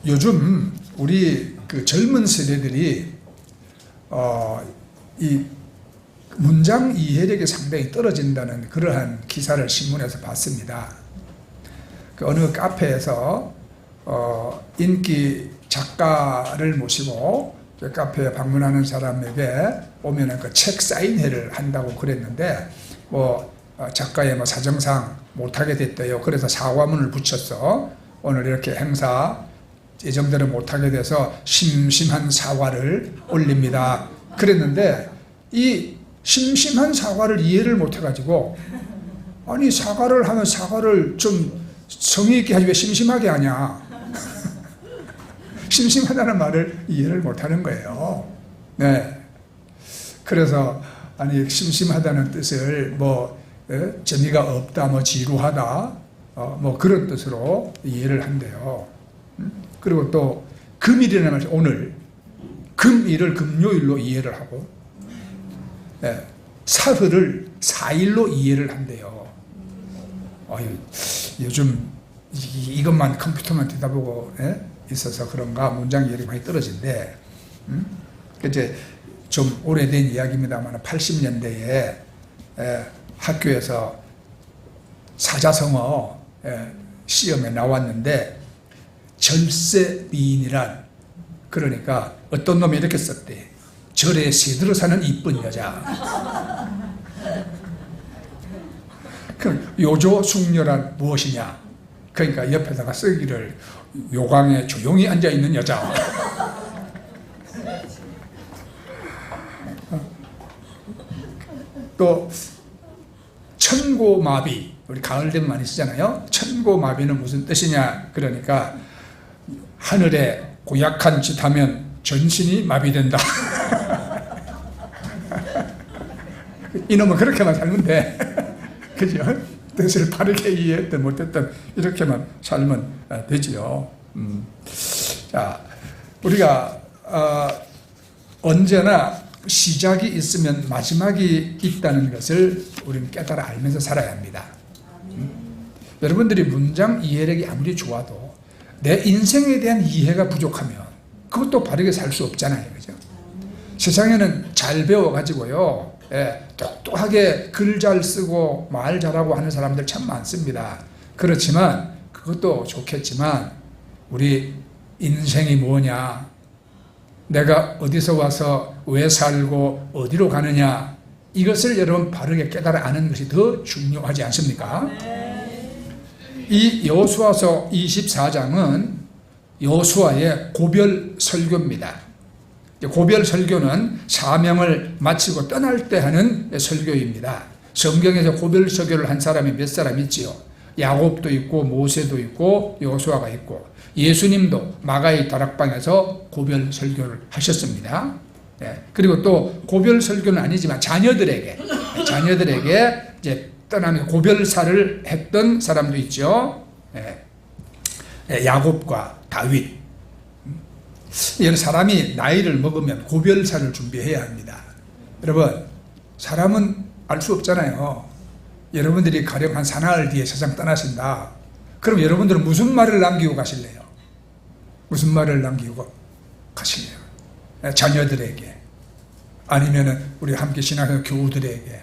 요즘 우리 그 젊은 세대들이 이 문장 이해력이 상당히 떨어진다는 그러한 기사를 신문에서 봤습니다. 그 어느 카페에서 인기 작가를 모시고 그 카페에 방문하는 사람에게 오면은 그 책 사인회를 한다고 그랬는데 작가의 사정상 못하게 됐대요. 그래서 사과문을 붙였어. 오늘 이렇게 행사 예정대로 못하게 돼서 심심한 사과를 올립니다. 그랬는데 이 심심한 사과를 이해를 못해가지고, 아니 사과를 하면 사과를 좀 성의 있게 하지 왜 심심하게 하냐. 심심하다는 말을 이해를 못하는 거예요. 네. 그래서 아니 심심하다는 뜻을 재미가 없다, 지루하다, 그런 뜻으로 이해를 한대요. 그리고 또 금일이라는 말, 오늘 금일을 금요일로 이해를 하고, 사흘을 사일로 이해를 한대요. 요즘 이것만 컴퓨터만 뒤다보고 있어서 그런가 문장 이해력이 많이 떨어진대. 이제 좀 오래된 이야기입니다만 80년대에 학교에서 사자성어 시험에 나왔는데 절세미인이란, 그러니까 어떤 놈이 이렇게 썼대. 절에 새들어 사는 이쁜 여자. 그럼 요조숙녀란 무엇이냐? 그러니까 옆에다가 쓰기를 요강에 조용히 앉아있는 여자. 또 천고마비, 우리 가을 되면 많이 쓰잖아요. 천고마비는 무슨 뜻이냐? 그러니까 하늘에 고약한 짓 하면 전신이 마비된다. 이놈은 그렇게만 살면 돼. 그죠? 뜻을 바르게 이해했든 못했든 이렇게만 살면 되지요. 자, 우리가 언제나 시작이 있으면 마지막이 있다는 것을 우리는 깨달아 알면서 살아야 합니다. 여러분들이 문장 이해력이 아무리 좋아도 내 인생에 대한 이해가 부족하면 그것도 바르게 살 수 없잖아요. 그죠? 세상에는 잘 배워가지고요, 똑똑하게 글 잘 쓰고 말 잘하고 하는 사람들 참 많습니다. 그렇지만 그것도 좋겠지만 우리 인생이 뭐냐, 내가 어디서 와서 왜 살고 어디로 가느냐, 이것을 여러분 바르게 깨달아 아는 것이 더 중요하지 않습니까? 이 여호수아서 24장은 여호수아의 고별 설교입니다. 고별 설교는 사명을 마치고 떠날 때 하는 설교입니다. 성경에서 고별 설교를 한 사람이 몇 사람 있지요? 야곱도 있고 모세도 있고 여호수아가 있고, 예수님도 마가의 다락방에서 고별 설교를 하셨습니다. 그리고 또 고별 설교는 아니지만 자녀들에게 이제 떠나면서 고별사를 했던 사람도 있죠. 야곱과 다윗. 사람이 나이를 먹으면 고별사를 준비해야 합니다. 여러분, 사람은 알 수 없잖아요. 여러분들이 가령 한 사나흘 뒤에 세상 떠나신다. 그럼 여러분들은 무슨 말을 남기고 가실래요? 무슨 말을 남기고 가실래요? 자녀들에게, 아니면은 우리 함께 신앙하는 교우들에게,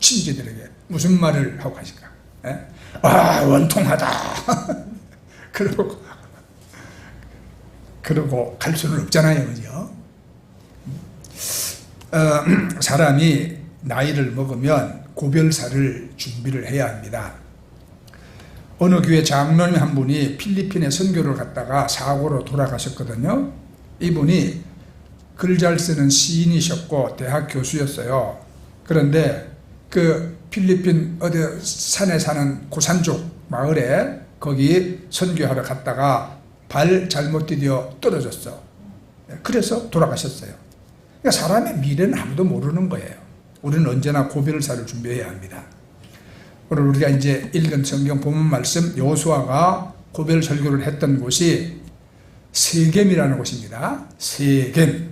친지들에게 무슨 말을 하고 가실까? 원통하다. 그러고 갈 수는 없잖아요. 그죠? 사람이 나이를 먹으면 고별사를 준비를 해야 합니다. 어느 교회 장로님 한 분이 필리핀에 선교를 갔다가 사고로 돌아가셨거든요. 이분이 글 잘 쓰는 시인이셨고 대학 교수였어요. 그런데 그 필리핀 어디 산에 사는 고산족 마을에 거기 선교하러 갔다가 발 잘못 디뎌 떨어졌어. 그래서 돌아가셨어요. 그러니까 사람의 미래는 아무도 모르는 거예요. 우리는 언제나 고별사를 준비해야 합니다. 오늘 우리가 이제 읽은 성경 본문 말씀, 여호수아가 고별 설교를 했던 곳이 세겜이라는 곳입니다. 세겜.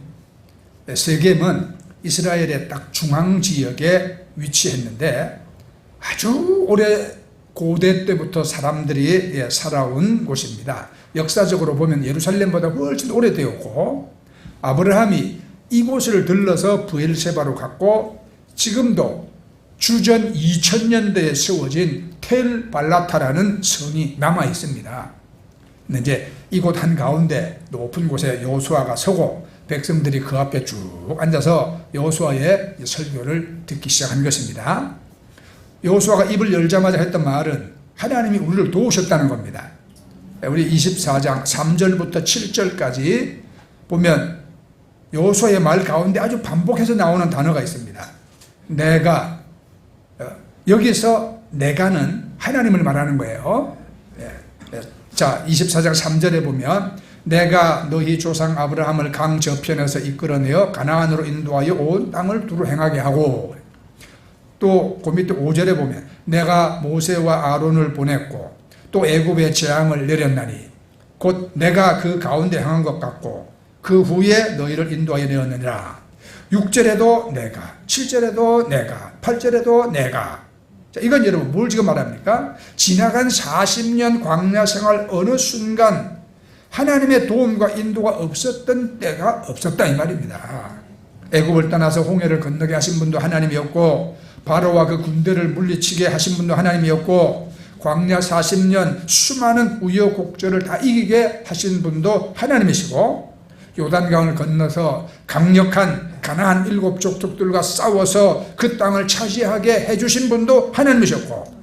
세겜은 이스라엘의 딱 중앙 지역에 위치했는데 아주 오래 고대 때부터 사람들이 살아온 곳입니다. 역사적으로 보면 예루살렘보다 훨씬 오래되었고, 아브라함이 이곳을 들러서 브엘세바로 갔고, 지금도 주전 2000년대에 세워진 텔 발라타라는 성이 남아 있습니다. 근데 이제 이곳 한가운데 높은 곳에 여호수아가 서고 백성들이 그 앞에 쭉 앉아서 여호수아의 설교를 듣기 시작한 것입니다. 여호수아가 입을 열자마자 했던 말은 하나님이 우리를 도우셨다는 겁니다. 우리 24장 3절부터 7절까지 보면 여호수아의 말 가운데 아주 반복해서 나오는 단어가 있습니다. 내가, 여기서 내가는 하나님을 말하는 거예요. 자, 24장 3절에 보면 내가 너희 조상 아브라함을 강 저편에서 이끌어내어 가나안으로 인도하여 온 땅을 두루 행하게 하고, 또 그 밑에 5절에 보면 내가 모세와 아론을 보냈고 또 애굽의 재앙을 내렸나니 곧 내가 그 가운데 행한 것 같고 그 후에 너희를 인도하여 내었느니라. 6절에도 내가, 7절에도 내가, 8절에도 내가. 자, 이건 여러분 뭘 지금 말합니까? 지나간 40년 광야 생활 어느 순간 하나님의 도움과 인도가 없었던 때가 없었다 이 말입니다. 애굽을 떠나서 홍해를 건너게 하신 분도 하나님이었고, 바로와 그 군대를 물리치게 하신 분도 하나님이었고, 광야 40년 수많은 우여곡절을 다 이기게 하신 분도 하나님이시고, 요단강을 건너서 강력한 가나안 7족속들과 싸워서 그 땅을 차지하게 해주신 분도 하나님이셨고,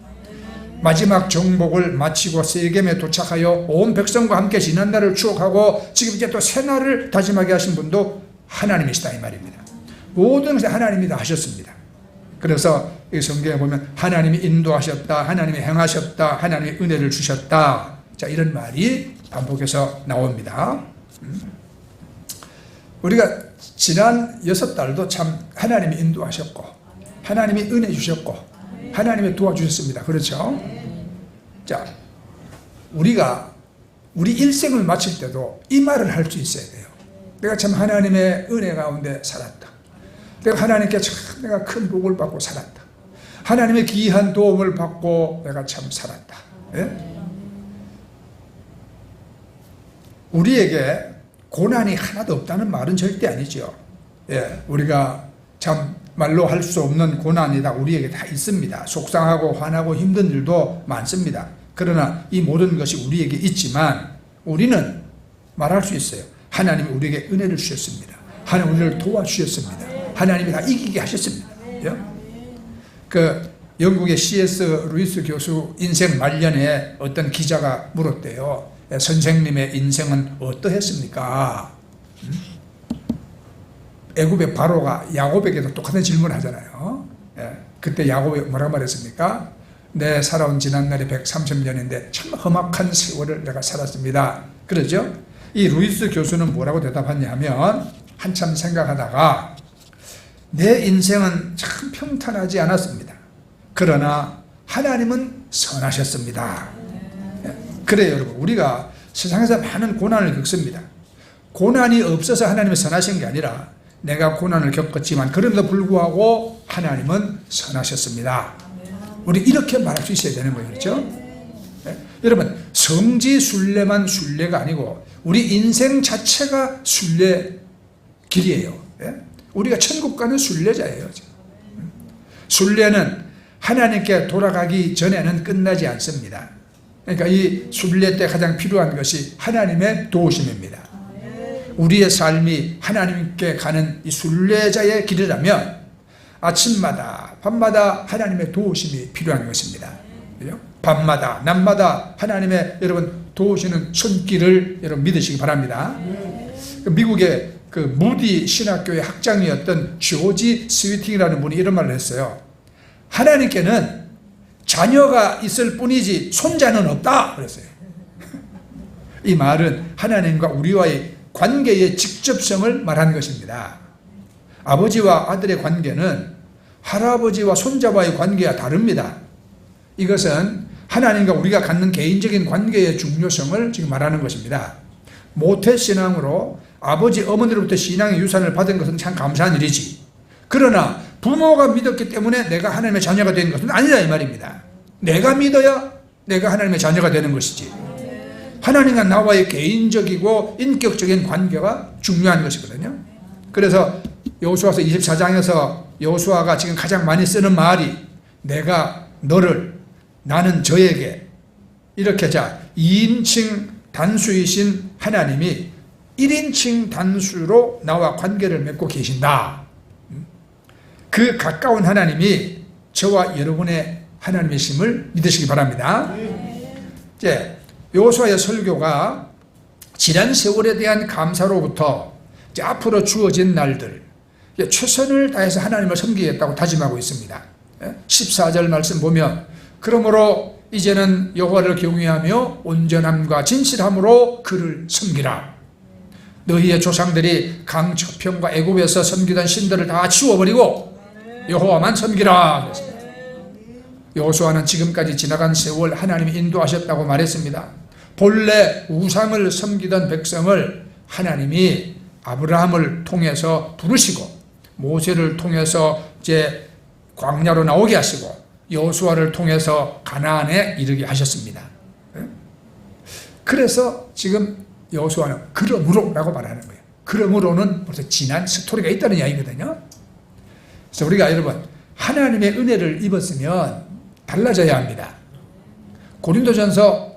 마지막 정복을 마치고 세겜에 도착하여 온 백성과 함께 지난 날을 추억하고 지금 이제 또 새 날을 다짐하게 하신 분도 하나님이시다 이 말입니다. 모든 것을 하나님이 다 하셨습니다. 그래서 이 성경에 보면 하나님이 인도하셨다, 하나님이 행하셨다, 하나님이 은혜를 주셨다, 자, 이런 말이 반복해서 나옵니다. 우리가 지난 6달도 참 하나님이 인도하셨고 하나님이 은혜 주셨고 하나님이 도와주셨습니다. 그렇죠? 자, 우리가 우리 일생을 마칠 때도 이 말을 할 수 있어야 돼요. 내가 참 하나님의 은혜 가운데 살았다. 내가 하나님께 참 내가 큰 복을 받고 살았다. 하나님의 귀한 도움을 받고 내가 참 살았다. 예? 우리에게 고난이 하나도 없다는 말은 절대 아니죠. 예, 우리가 참 말로 할 수 없는 고난이 다 우리에게 다 있습니다. 속상하고 화나고 힘든 일도 많습니다. 그러나 이 모든 것이 우리에게 있지만 우리는 말할 수 있어요. 하나님이 우리에게 은혜를 주셨습니다. 하나님 우리를 도와주셨습니다. 하나님이 다 이기게 하셨습니다. 예? 그 영국의 C.S. 루이스 교수 인생 말년에 어떤 기자가 물었대요. 선생님의 인생은 어떠했습니까? 애굽의 바로가 야곱에게도 똑같은 질문을 하잖아요. 그때 야곱이 뭐라고 말했습니까? 내 살아온 지난날이 130년인데 참 험악한 세월을 내가 살았습니다. 그러죠? 이 루이스 교수는 뭐라고 대답하냐 하면 한참 생각하다가 내 인생은 참 평탄하지 않았습니다. 그러나 하나님은 선하셨습니다. 그래요, 여러분. 우리가 세상에서 많은 고난을 겪습니다. 고난이 없어서 하나님이 선하신 게 아니라 내가 고난을 겪었지만 그럼에도 불구하고 하나님은 선하셨습니다. 우리 이렇게 말할 수 있어야 되는 거예요. 그렇죠? 네? 여러분, 성지 순례만 순례가 아니고 우리 인생 자체가 순례 길이에요. 네? 우리가 천국 가는 순례자예요. 순례는 하나님께 돌아가기 전에는 끝나지 않습니다. 그러니까 이 순례 때 가장 필요한 것이 하나님의 도우심입니다. 우리의 삶이 하나님께 가는 이 순례자의 길이라면 아침마다 밤마다 하나님의 도우심이 필요한 것입니다. 그죠? 밤마다 낮마다 하나님의 여러분 도우시는 손길을 여러분 믿으시기 바랍니다. 미국의 그 무디 신학교의 학장이었던 조지 스위팅이라는 분이 이런 말을 했어요. 하나님께는 자녀가 있을 뿐이지 손자는 없다 그랬어요. 이 말은 하나님과 우리와의 관계의 직접성을 말하는 것입니다. 아버지와 아들의 관계는 할아버지와 손자와의 관계와 다릅니다. 이것은 하나님과 우리가 갖는 개인적인 관계의 중요성을 지금 말하는 것입니다. 모태신앙으로 아버지 어머니로부터 신앙의 유산을 받은 것은 참 감사한 일이지, 그러나 부모가 믿었기 때문에 내가 하나님의 자녀가 된 것은 아니다 이 말입니다. 내가 믿어야 내가 하나님의 자녀가 되는 것이지, 하나님과 나와의 개인적이고 인격적인 관계가 중요한 것이거든요. 그래서 여호수아서 24장에서 여호수아가 지금 가장 많이 쓰는 말이 내가 너를 나는 저에게 이렇게 2인칭 단수이신 하나님이 1인칭 단수로 나와 관계를 맺고 계신다. 그 가까운 하나님이 저와 여러분의 하나님이심을 믿으시기 바랍니다. 이제 여호수아의 설교가 지난 세월에 대한 감사로부터 이제 앞으로 주어진 날들 최선을 다해서 하나님을 섬기겠다고 다짐하고 있습니다. 14절 말씀 보면 그러므로 이제는 여호와를 경외하며 온전함과 진실함으로 그를 섬기라. 너희의 조상들이 강 저편과 애굽에서 섬기던 신들을 다 치워버리고 여호와만 섬기라. 여호수아는 지금까지 지나간 세월 하나님이 인도하셨다고 말했습니다. 본래 우상을 섬기던 백성을 하나님이 아브라함을 통해서 부르시고 모세를 통해서 이제 광야로 나오게 하시고 여호수아를 통해서 가나안에 이르게 하셨습니다. 그래서 지금 여호수아는 그러므로라고 말하는 거예요. 그러므로는 벌써 지난 스토리가 있다는 이야기거든요. 그래서 우리가 여러분 하나님의 은혜를 입었으면 달라져야 합니다. 고린도전서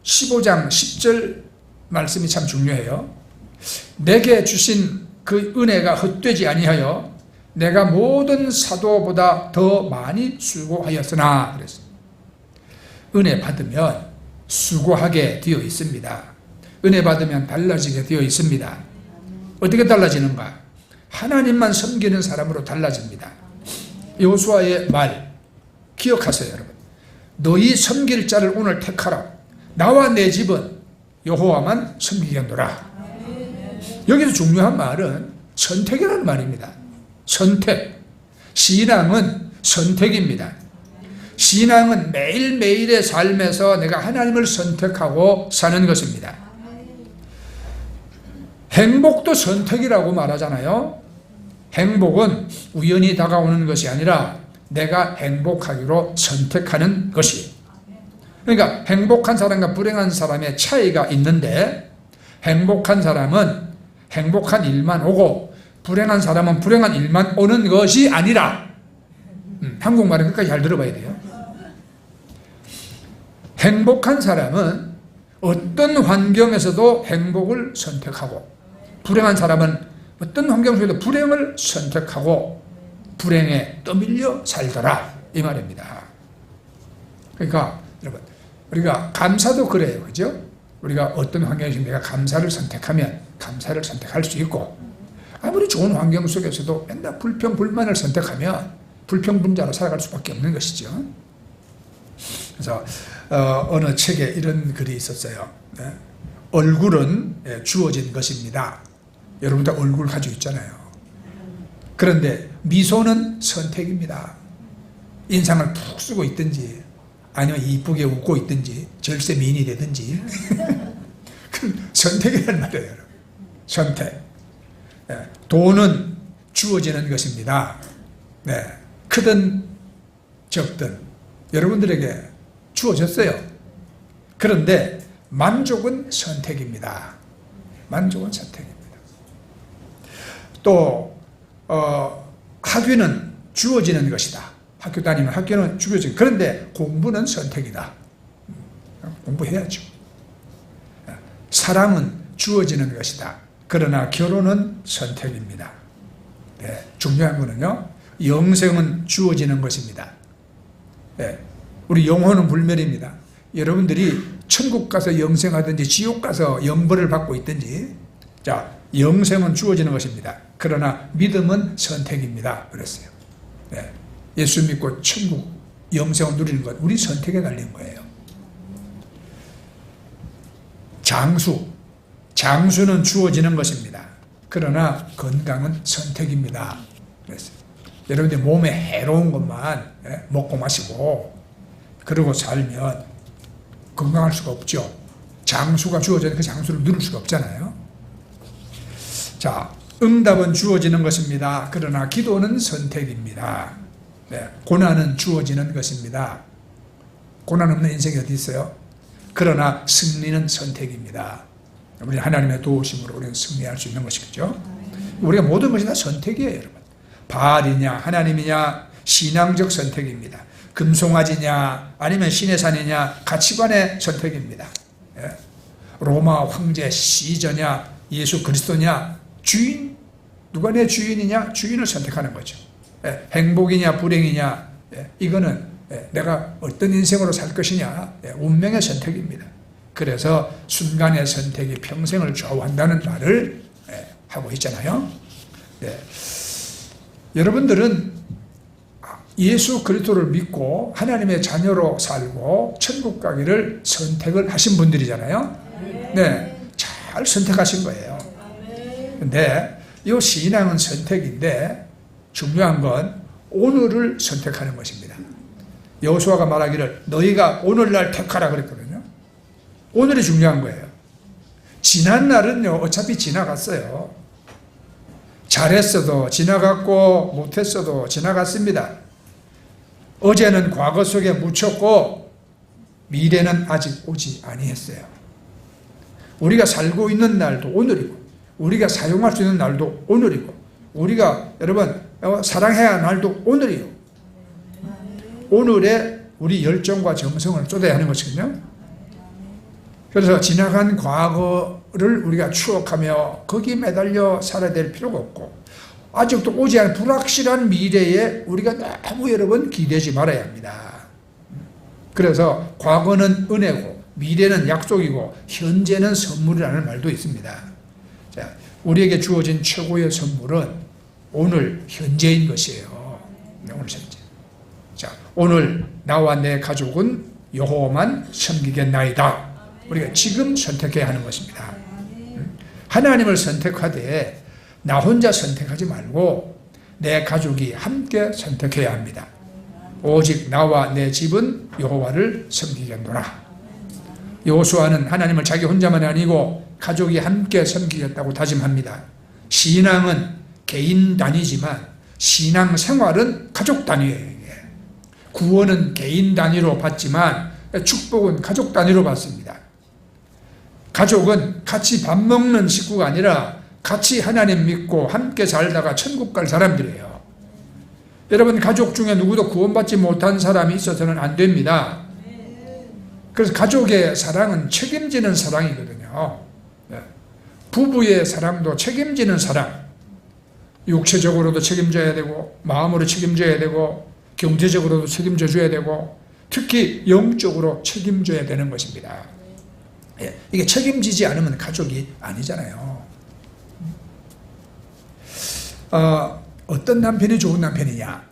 15장 10절 말씀이 참 중요해요. 내게 주신 그 은혜가 헛되지 아니하여 내가 모든 사도보다 더 많이 수고하였으나 그랬어요. 은혜 받으면 수고하게 되어 있습니다. 은혜 받으면 달라지게 되어 있습니다. 어떻게 달라지는가? 하나님만 섬기는 사람으로 달라집니다. 여호수아의 말 기억하세요, 여러분. 너희 섬길 자를 오늘 택하라. 나와 내 집은 여호와만 섬기겠노라. 여기서 중요한 말은 선택이라는 말입니다. 선택. 신앙은 선택입니다. 신앙은 매일매일의 삶에서 내가 하나님을 선택하고 사는 것입니다. 행복도 선택이라고 말하잖아요. 행복은 우연히 다가오는 것이 아니라 내가 행복하기로 선택하는 것이에요. 그러니까 행복한 사람과 불행한 사람의 차이가 있는데 행복한 사람은 행복한 일만 오고 불행한 사람은 불행한 일만 오는 것이 아니라 한국말은 끝까지 잘 들어봐야 돼요. 행복한 사람은 어떤 환경에서도 행복을 선택하고 불행한 사람은 어떤 환경 속에도 불행을 선택하고 불행에 떠밀려 살더라 이 말입니다. 그러니까 여러분 우리가 감사도 그래요. 그죠? 우리가 어떤 환경에서 내가 감사를 선택하면 감사를 선택할 수 있고 아무리 좋은 환경 속에서도 맨날 불평, 불만을 선택하면 불평분자로 살아갈 수밖에 없는 것이죠. 그래서 어느 책에 이런 글이 있었어요. 얼굴은 주어진 것입니다. 여러분들 얼굴 가지고 있잖아요. 그런데 미소는 선택입니다. 인상을 푹 쓰고 있든지 아니면 이쁘게 웃고 있든지 절세 미인이 되든지 그건 선택이라는 말이에요. 선택. 돈은 주어지는 것입니다. 네. 크든 적든 여러분들에게 주어졌어요. 그런데 만족은 선택입니다. 만족은 선택입니다. 또 학위는 주어지는 것이다. 학교 다니면 학교는 주어지는 그런데 공부는 선택이다. 공부해야죠. 사랑은 주어지는 것이다. 그러나 결혼은 선택입니다. 네, 중요한 거는요. 영생은 주어지는 것입니다. 네, 우리 영혼은 불멸입니다. 여러분들이 천국 가서 영생하든지 지옥 가서 영벌을 받고 있든지 자 영생은 주어지는 것입니다. 그러나 믿음은 선택입니다. 그랬어요. 네, 예수 믿고 천국 영생을 누리는 것 우리 선택에 달린 거예요. 장수는 주어지는 것입니다. 그러나 건강은 선택입니다. 그랬어요. 여러분들 몸에 해로운 것만 먹고 마시고 그러고 살면 건강할 수가 없죠. 장수가 주어져야 그 장수를 누릴 수가 없잖아요. 자, 응답은 주어지는 것입니다. 그러나 기도는 선택입니다. 네, 고난은 주어지는 것입니다. 고난 없는 인생이 어디 있어요? 그러나 승리는 선택입니다. 우리 하나님의 도우심으로 우리는 승리할 수 있는 것이죠. 우리가 모든 것이 다 선택이에요, 여러분. 바알이냐 하나님이냐 신앙적 선택입니다. 금송아지냐 아니면 신의 산이냐 가치관의 선택입니다. 로마 황제 시저냐 예수 그리스도냐 주인, 누가 내 주인이냐, 주인을 선택하는 거죠. 행복이냐 불행이냐, 이거는 내가 어떤 인생으로 살 것이냐, 운명의 선택입니다. 그래서 순간의 선택이 평생을 좌우한다는 말을 하고 있잖아요. 여러분들은 예수 그리스도를 믿고 하나님의 자녀로 살고 천국 가기를 선택을 하신 분들이잖아요. 네, 잘 선택하신 거예요. 근데 이 신앙은 선택인데 중요한 건 오늘을 선택하는 것입니다. 여호수아가 말하기를 너희가 오늘날 택하라 그랬거든요. 오늘이 중요한 거예요. 지난 날은요 어차피 지나갔어요. 잘했어도 지나갔고 못했어도 지나갔습니다. 어제는 과거 속에 묻혔고 미래는 아직 오지 아니했어요. 우리가 살고 있는 날도 오늘이고 우리가 사용할 수 있는 날도 오늘이고 우리가 여러분 사랑해야 할 날도 오늘이요. 오늘에 우리 열정과 정성을 쏟아야 하는 것이거든요. 그래서 지나간 과거를 우리가 추억하며 거기에 매달려 살아야 될 필요가 없고 아직도 오지 않은 불확실한 미래에 우리가 너무 여러분 기대지 말아야 합니다. 그래서 과거는 은혜고 미래는 약속이고 현재는 선물이라는 말도 있습니다. 자, 우리에게 주어진 최고의 선물은 오늘 현재인 것이에요. 오늘 현재. 자, 오늘 나와 내 가족은 여호와만 섬기겠나이다. 우리가 지금 선택해야 하는 것입니다. 하나님을 선택하되 나 혼자 선택하지 말고 내 가족이 함께 선택해야 합니다. 오직 나와 내 집은 여호와를 섬기겠노라. 여호수아는 하나님을 자기 혼자만이 아니고 가족이 함께 섬기겠다고 다짐합니다. 신앙은 개인 단위지만 신앙 생활은 가족 단위예요. 구원은 개인 단위로 받지만 축복은 가족 단위로 받습니다. 가족은 같이 밥 먹는 식구가 아니라 같이 하나님 믿고 함께 살다가 천국 갈 사람들이에요. 여러분 가족 중에 누구도 구원받지 못한 사람이 있어서는 안 됩니다. 그래서 가족의 사랑은 책임지는 사랑이거든요. 부부의 사랑도 책임지는 사랑. 육체적으로도 책임져야 되고 마음으로 책임져야 되고 경제적으로도 책임져 줘야 되고 특히 영적으로 책임져야 되는 것입니다. 이게 책임지지 않으면 가족이 아니잖아요. 어떤 남편이 좋은 남편이냐?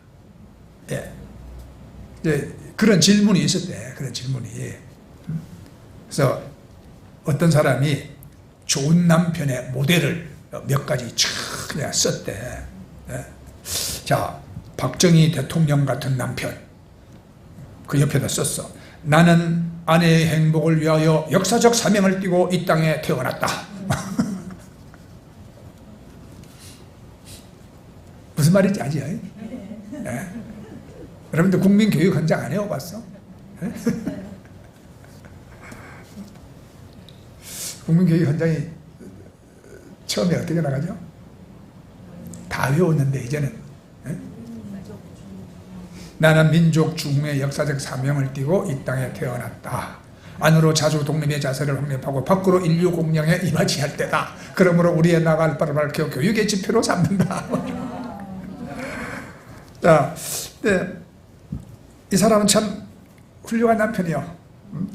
그런 질문이 있었대. 그런 질문이. 그래서 어떤 사람이 좋은 남편의 모델을 몇 가지 촥 썼대. 자, 박정희 대통령 같은 남편. 그 옆에다 썼어. 나는 아내의 행복을 위하여 역사적 사명을 띠고 이 땅에 태어났다. 무슨 말인지 아지? 네. 여러분들 국민교육 현장 안 해봐봤어? 네? 국민교육 현장이 처음에 어떻게 나가죠? 다 외웠는데 이제는 네? 나는 민족 중흥의 역사적 사명을 띠고 이 땅에 태어났다. 안으로 자주 독립의 자세를 확립하고 밖으로 인류 공양에 임하지 할 때다. 그러므로 우리의 나갈 바를 밝혀 교육의 지표로 삼는다. 자, 네. 이 사람은 참 훌륭한 남편이요.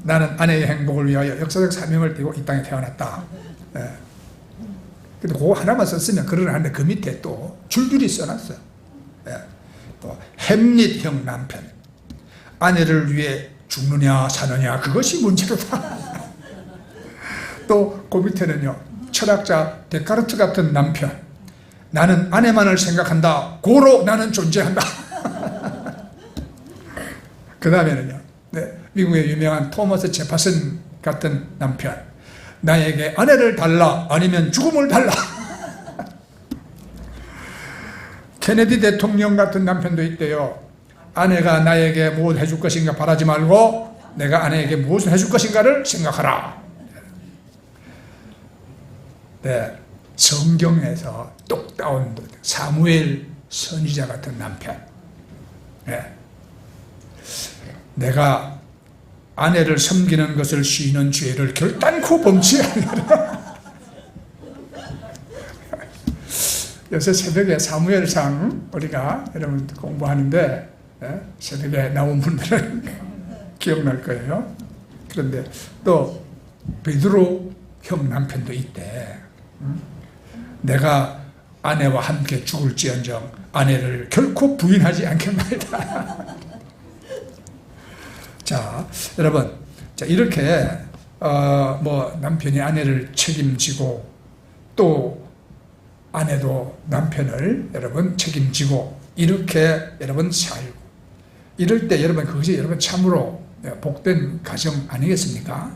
나는 아내의 행복을 위하여 역사적 사명을 띠고 이 땅에 태어났다. 네. 근데 그거 하나만 썼으면 그러는데 그 밑에 또 줄줄이 써놨어요. 네. 또 햄릿형 남편. 아내를 위해 죽느냐 사느냐 그것이 문제로다. 또 그 밑에는요. 철학자 데카르트 같은 남편. 나는 아내만을 생각한다. 고로 나는 존재한다. 그 다음에는요. 네, 미국의 유명한 토머스 제퍼슨 같은 남편. 나에게 아내를 달라 아니면 죽음을 달라. 케네디 대통령 같은 남편도 있대요. 아내가 나에게 뭘 해줄 것인가 바라지 말고 내가 아내에게 무엇을 해줄 것인가를 생각하라. 네, 성경에서 똑 따온 사무엘 선지자 같은 남편. 네. 내가 아내를 섬기는 것을 쉬는 죄를 결단코 범치하리라. 요새 새벽에 사무엘상 우리가 여러분 공부하는데 새벽에 나온 분들은 기억날 거예요. 그런데 또 베드로 형 남편도 있대. 내가 아내와 함께 죽을지언정 아내를 결코 부인하지 않겠나이다. 자, 여러분, 자 이렇게 뭐 남편이 아내를 책임지고 또 아내도 남편을 여러분 책임지고 이렇게 여러분 살고 이럴 때 여러분 그것이 여러분 참으로 복된 가정 아니겠습니까?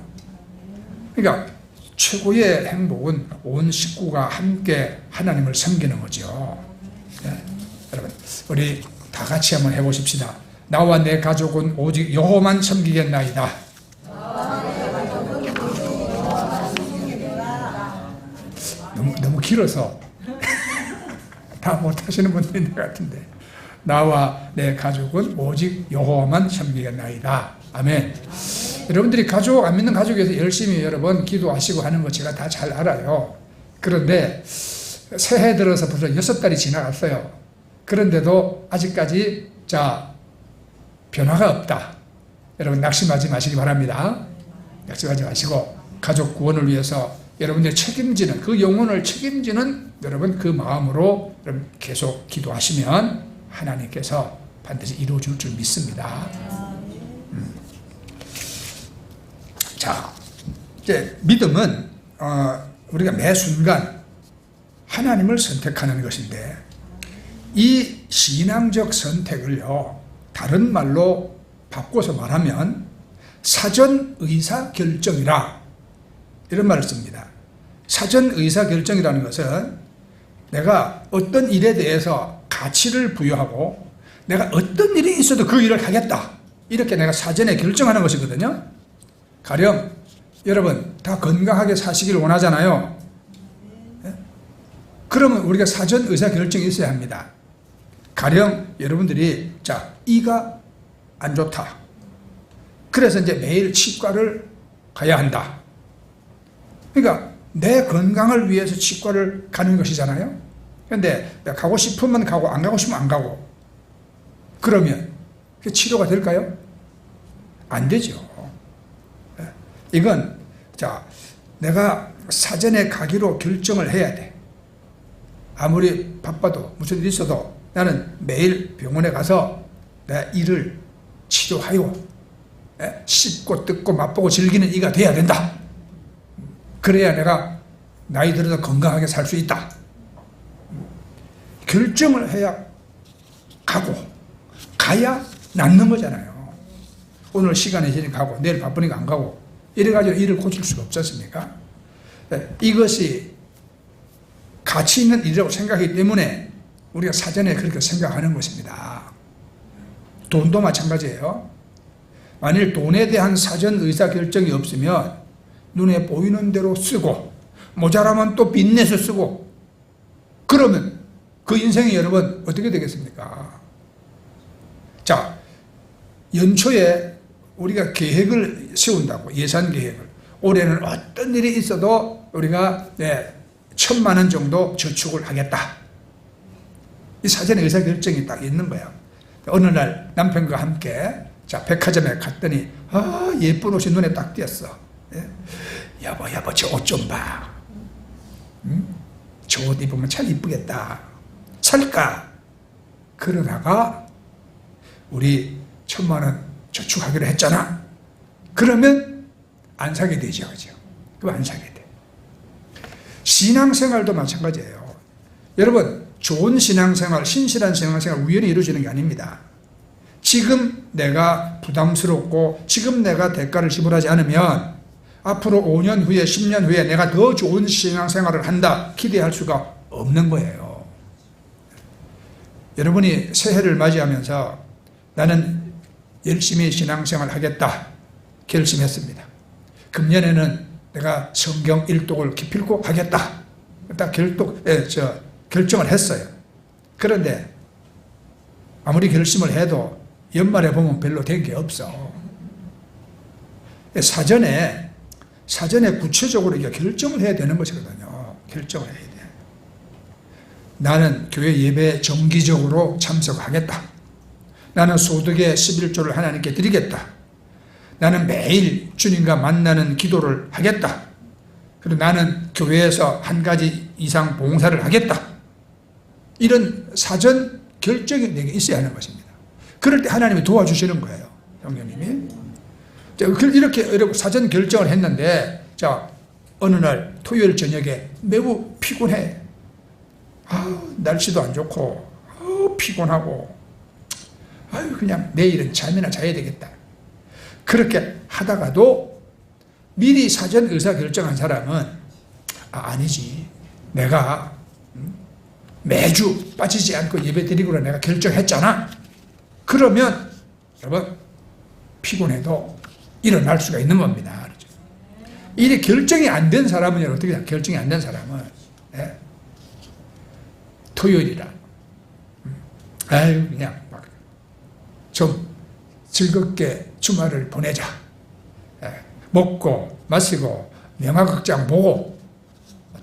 그러니까 최고의 행복은 온 식구가 함께 하나님을 섬기는 거죠. 네. 여러분 우리 다 같이 한번 해보십시다. 나와 내 가족은 오직 여호와만 섬기겠나이다. 너무 길어서 다 못하시는 분들이 있는 것 같은데 나와 내 가족은 오직 여호와만 섬기겠나이다. 아멘. 여러분들이 가족 안 믿는 가족에서 열심히 여러분 기도하시고 하는 거 제가 다 잘 알아요. 그런데 새해 들어서 벌써 6달이 지나갔어요. 그런데도 아직까지 변화가 없다. 여러분 낙심하지 마시기 바랍니다. 낙심하지 마시고 가족 구원을 위해서 여러분들이 책임지는 그 영혼을 책임지는 여러분 그 마음으로 여러분 계속 기도하시면 하나님께서 반드시 이루어줄 줄 믿습니다. 자, 이제 믿음은 우리가 매 순간 하나님을 선택하는 것인데 이 신앙적 선택을요 다른 말로 바꿔서 말하면 사전 의사 결정이라 이런 말을 씁니다. 사전 의사 결정이라는 것은 내가 어떤 일에 대해서 가치를 부여하고 내가 어떤 일이 있어도 그 일을 하겠다 이렇게 내가 사전에 결정하는 것이거든요. 가령 여러분 다 건강하게 사시길 원하잖아요. 그러면 우리가 사전 의사 결정이 있어야 합니다. 가령 여러분들이 이가 안 좋다. 그래서 이제 매일 치과를 가야 한다. 그러니까 내 건강을 위해서 치과를 가는 것이잖아요. 그런데 내가 가고 싶으면 가고 안 가고 싶으면 안 가고 그러면 그게 치료가 될까요? 안 되죠. 이건 내가 사전에 가기로 결정을 해야 돼. 아무리 바빠도 무슨 일이 있어도 나는 매일 병원에 가서 내 일을 치료하여 씹고 뜯고 맛보고 즐기는 이가 돼야 된다. 그래야 내가 나이 들어서 건강하게 살 수 있다. 결정을 해야 가고 가야 낫는 거잖아요. 오늘 시간이 있으니까 가고 내일 바쁘니까 안 가고 이래가지고 일을 고칠 수가 없지 않습니까? 이것이 가치 있는 일이라고 생각하기 때문에 우리가 사전에 그렇게 생각하는 것입니다. 돈도 마찬가지예요. 만일 돈에 대한 사전 의사결정이 없으면 눈에 보이는 대로 쓰고 모자라면 또 빚내서 쓰고 그러면 그 인생이 여러분 어떻게 되겠습니까? 자, 연초에 우리가 계획을 세운다고 예산 계획을 올해는 어떤 일이 있어도 우리가 1,000만 원 정도 저축을 하겠다. 이 사전에 의사결정이 딱 있는 거예요. 어느 날 남편과 함께 백화점에 갔더니 예쁜 옷이 눈에 딱 띄었어. 여보 저 옷 좀 봐. 저 옷 입으면 참 이쁘겠다. 살까? 그러다가 우리 1,000만 원 저축하기로 했잖아. 그러면 안 사게 되죠. 그죠? 그럼 안 사게 돼. 신앙생활도 마찬가지예요. 여러분 좋은 신앙생활, 신실한 신앙생활 우연히 이루어지는 게 아닙니다. 지금 내가 부담스럽고 지금 내가 대가를 지불하지 않으면 앞으로 5년 후에 10년 후에 내가 더 좋은 신앙생활을 한다 기대할 수가 없는 거예요. 여러분이 새해를 맞이하면서 나는 열심히 신앙생활 하겠다 결심했습니다. 금년에는 내가 성경 일독을 기필코 하겠다. 딱 결정을 했어요. 그런데 아무리 결심을 해도 연말에 보면 별로 된 게 없어. 사전에 구체적으로 이게 결정을 해야 되는 것이거든요. 결정을 해야 돼. 나는 교회 예배에 정기적으로 참석하겠다. 나는 소득의 11조를 하나님께 드리겠다. 나는 매일 주님과 만나는 기도를 하겠다. 그리고 나는 교회에서 한 가지 이상 봉사를 하겠다. 이런 사전 결정이 내게 있어야 하는 것입니다. 그럴 때 하나님이 도와주시는 거예요. 성령님이. 이렇게 사전 결정을 했는데, 자, 어느 날 토요일 저녁에 매우 피곤해. 날씨도 안 좋고, 피곤하고, 그냥 내일은 잠이나 자야 되겠다. 그렇게 하다가도 미리 사전 의사 결정한 사람은 아니지. 내가 매주 빠지지 않고 예배 드리기로 내가 결정했잖아. 그러면 여러분 피곤해도 일어날 수가 있는 겁니다. 이게 결정이 안 된 사람은 어떻게 해요? 결정이 안 된 사람은 토요일이라 그냥 막 좀 즐겁게 주말을 보내자. 먹고 마시고 영화극장 보고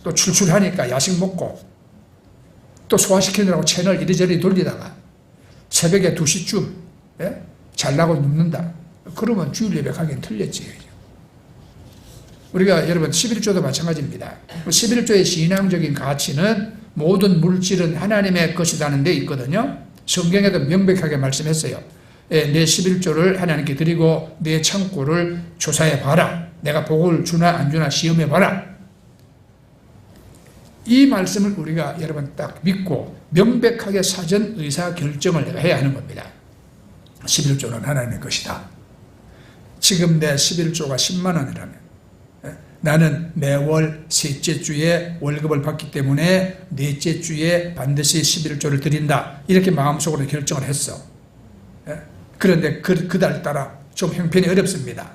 또 출출하니까 야식 먹고 또 소화시키느라고 채널 이리저리 돌리다가 새벽에 2시쯤 잘라고 눕는다. 그러면 주일 예배 가기는 틀렸지. 우리가 여러분 11조도 마찬가지입니다. 11조의 신앙적인 가치는 모든 물질은 하나님의 것이라는 데 있거든요. 성경에도 명백하게 말씀했어요. 내 11조를 하나님께 드리고 내 창고를 조사해 봐라. 내가 복을 주나 안 주나 시험해 봐라. 이 말씀을 우리가 여러분 딱 믿고 명백하게 사전 의사 결정을 내가 해야 하는 겁니다. 11조는 하나님의 것이다. 지금 내 11조가 10만 원이라면 나는 매월 셋째 주에 월급을 받기 때문에 넷째 주에 반드시 11조를 드린다. 이렇게 마음속으로 결정을 했어. 그런데 그달 따라 좀 형편이 어렵습니다.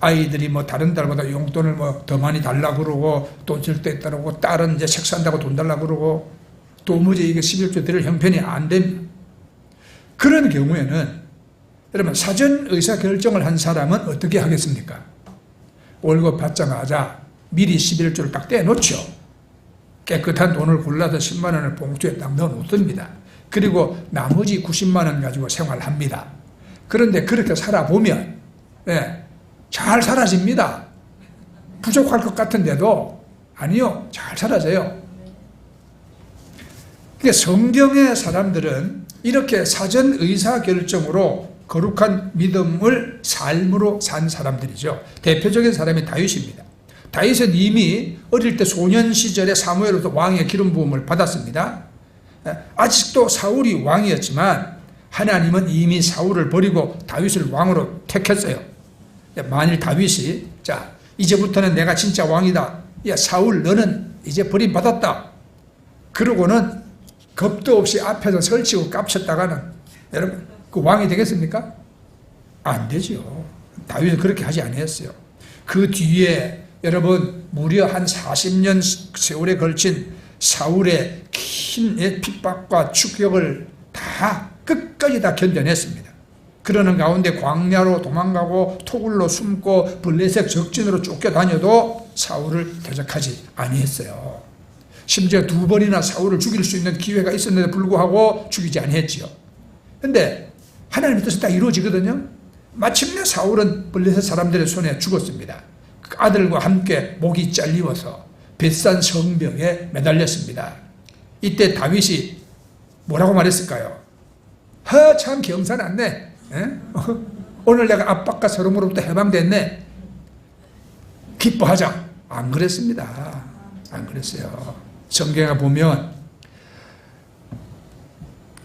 아이들이 다른 달보다 용돈을 더 많이 달라고 그러고 또 절대 따르고 딸은 이제 책 산다고 돈 달라고 그러고 도무지 이게 11조 드릴 형편이 안 됩니다. 그런 경우에는 여러분 사전 의사 결정을 한 사람은 어떻게 하겠습니까? 월급 받자마자 미리 11조를 딱 떼놓죠. 깨끗한 돈을 골라서 10만 원을 봉투에 딱 넣어놓습니다. 그리고 나머지 90만 원 가지고 생활합니다. 그런데 그렇게 살아보면 잘 사라집니다. 부족할 것 같은데도 아니요, 잘 사라져요. 그러니까 성경의 사람들은 이렇게 사전 의사결정으로 거룩한 믿음을 삶으로 산 사람들이죠. 대표적인 사람이 다윗입니다. 다윗은 이미 어릴 때 소년 시절에 사무엘로부터 왕의 기름 부음을 받았습니다. 아직도 사울이 왕이었지만 하나님은 이미 사울을 버리고 다윗을 왕으로 택했어요. 만일 다윗이 자 이제부터는 내가 진짜 왕이다. 야 사울 너는 이제 버림받았다. 그러고는 겁도 없이 앞에서 설치고 깝쳤다가는 여러분 그 왕이 되겠습니까? 안 되죠. 다윗은 그렇게 하지 아니했어요. 그 뒤에 여러분 무려 한 40년 세월에 걸친 사울의 긴 핍박과 추격을 다 끝까지 다 견뎌냈습니다. 그러는 가운데 광야로 도망가고 토굴로 숨고 블레셋 적진으로 쫓겨다녀도 사울을 대적하지 아니했어요. 심지어 2번이나 사울을 죽일 수 있는 기회가 있었는데 불구하고 죽이지 아니했지요. 그런데 하나님의 뜻은 다 이루어지거든요. 마침내 사울은 블레셋 사람들의 손에 죽었습니다. 그 아들과 함께 목이 잘리워서 벳산 성벽에 매달렸습니다. 이때 다윗이 뭐라고 말했을까요? 참 경사났네. 오늘 내가 압박과 서름으로부터 해방됐네. 기뻐하자. 안 그랬습니다. 안 그랬어요. 성경에 보면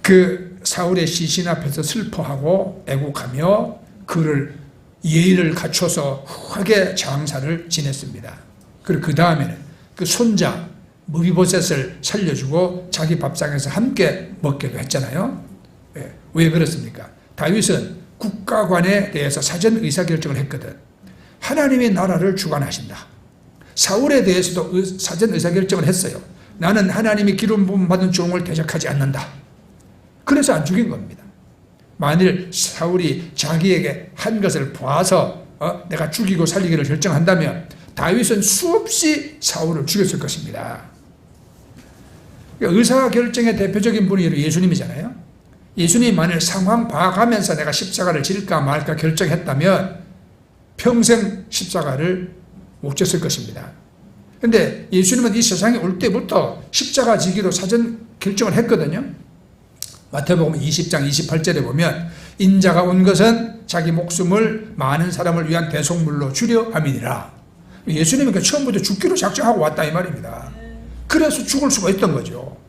그 사울의 시신 앞에서 슬퍼하고 애곡하며 그를 예의를 갖춰서 후하게 장사를 지냈습니다. 그리고 그 다음에는 그 손자 무비보셋을 살려주고 자기 밥상에서 함께 먹기도 했잖아요. 왜 그렇습니까? 다윗은 국가관에 대해서 사전 의사결정을 했거든. 하나님이 나라를 주관하신다. 사울에 대해서도 사전 의사결정을 했어요. 나는 하나님이 기름 부음 받은 종을 대적하지 않는다. 그래서 안 죽인 겁니다. 만일 사울이 자기에게 한 것을 봐서 내가 죽이고 살리기를 결정한다면 다윗은 수없이 사울을 죽였을 것입니다. 그러니까 의사결정의 대표적인 분이 예수님이잖아요. 예수님이 만일 상황 봐가면서 내가 십자가를 질까 말까 결정했다면 평생 십자가를 못 졌을 것입니다. 그런데 예수님은 이 세상에 올 때부터 십자가 지기로 사전 결정을 했거든요. 마태복음 20장 28절에 보면 인자가 온 것은 자기 목숨을 많은 사람을 위한 대속물로 주려 함이니라. 예수님은 처음부터 죽기로 작정하고 왔다 이 말입니다. 그래서 죽을 수가 있던 거죠.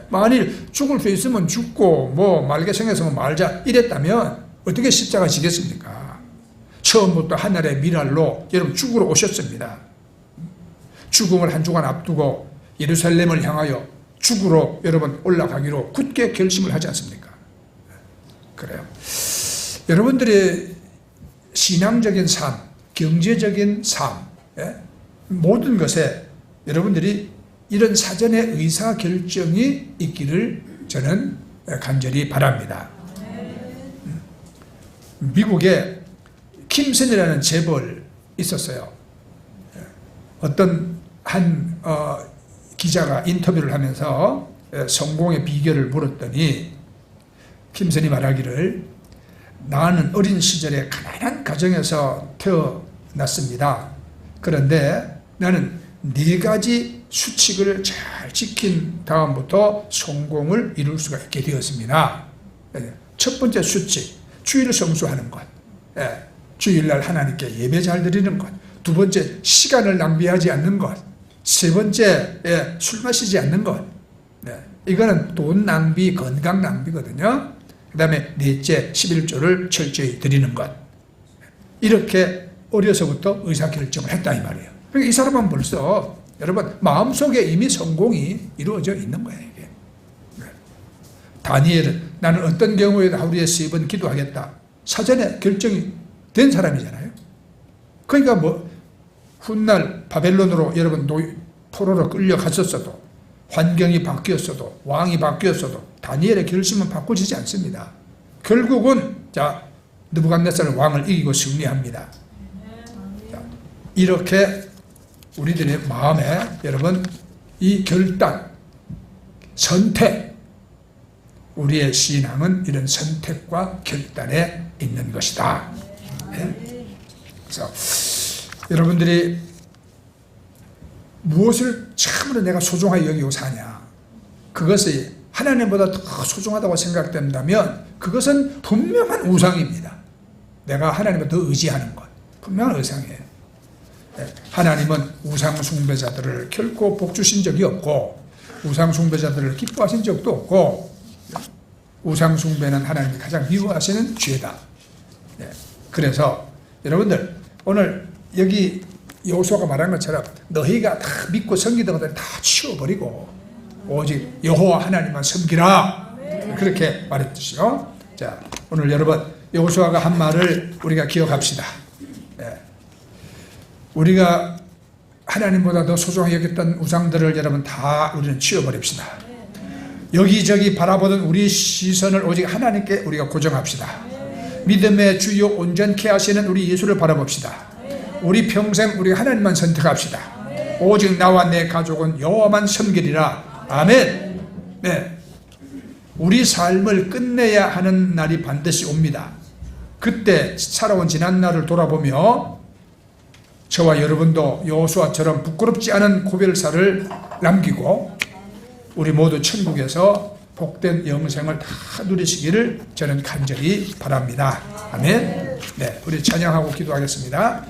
만일 죽을 수 있으면 죽고 말게 생겼으면 말자 이랬다면 어떻게 십자가 지겠습니까? 처음부터 하늘의 미랄로 여러분 죽으러 오셨습니다. 죽음을 한 주간 앞두고 예루살렘을 향하여 죽으러 여러분 올라가기로 굳게 결심을 하지 않습니까? 그래요. 여러분들의 신앙적인 삶, 경제적인 삶, 모든 것에 여러분들이 이런 사전의 의사결정이 있기를 저는 간절히 바랍니다. 미국에 킴슨이라는 재벌 있었어요. 어떤 한 기자가 인터뷰를 하면서 성공의 비결을 물었더니 킴슨이 말하기를 나는 어린 시절에 가난한 가정에서 태어났습니다. 그런데 나는 4가지 수칙을 잘 지킨 다음부터 성공을 이룰 수가 있게 되었습니다. 첫 번째 수칙, 주일을 성수하는 것. 주일날 하나님께 예배 잘 드리는 것. 두 번째, 시간을 낭비하지 않는 것. 세 번째, 술 마시지 않는 것. 이거는 돈 낭비, 건강 낭비거든요. 그 다음에 넷째, 11조를 철저히 드리는 것. 이렇게 어려서부터 의사결정을 했다 이 말이에요. 그러니까 이 사람은 벌써 여러분 마음속에 이미 성공이 이루어져 있는 거예요. 이게. 다니엘은 나는 어떤 경우에도 하루에 3번 기도하겠다. 사전에 결정이 된 사람이잖아요. 그러니까 훗날 바벨론으로 여러분 포로로 끌려갔었어도 환경이 바뀌었어도 왕이 바뀌었어도 다니엘의 결심은 바꾸지지 않습니다. 결국은 느부갓네살 왕을 이기고 승리합니다. 이렇게 우리들의 마음에 여러분 이 결단, 선택, 우리의 신앙은 이런 선택과 결단에 있는 것이다. 그래서 여러분들이 무엇을 참으로 내가 소중하게 여기고 사냐, 그것이 하나님보다 더 소중하다고 생각된다면 그것은 분명한 우상입니다. 내가 하나님을 더 의지하는 것, 분명한 우상이에요. 하나님은 우상 숭배자들을 결코 복 주신 적이 없고 우상 숭배자들을 기뻐하신 적도 없고 우상 숭배는 하나님이 가장 미워하시는 죄다. 그래서 여러분들 오늘 여기 여호수아가 말한 것처럼 너희가 다 믿고 섬기던 것들 다 치워버리고 오직 여호와 하나님만 섬기라. 그렇게 말했듯이요. 자, 오늘 여러분 여호수아가 한 말을 우리가 기억합시다. 우리가 하나님보다 더 소중하게 여겼던 우상들을 여러분 다 우리는 치워버립시다. 여기저기 바라보던 우리 시선을 오직 하나님께 우리가 고정합시다. 믿음의 주요 온전케 하시는 우리 예수를 바라봅시다. 우리 평생 우리 하나님만 선택합시다. 오직 나와 내 가족은 여호와만 섬기리라. 아멘. 네. 우리 삶을 끝내야 하는 날이 반드시 옵니다. 그때 살아온 지난 날을 돌아보며 저와 여러분도 여호수아처럼 부끄럽지 않은 고별사를 남기고 우리 모두 천국에서 복된 영생을 다 누리시기를 저는 간절히 바랍니다. 아멘. 네, 우리 찬양하고 기도하겠습니다.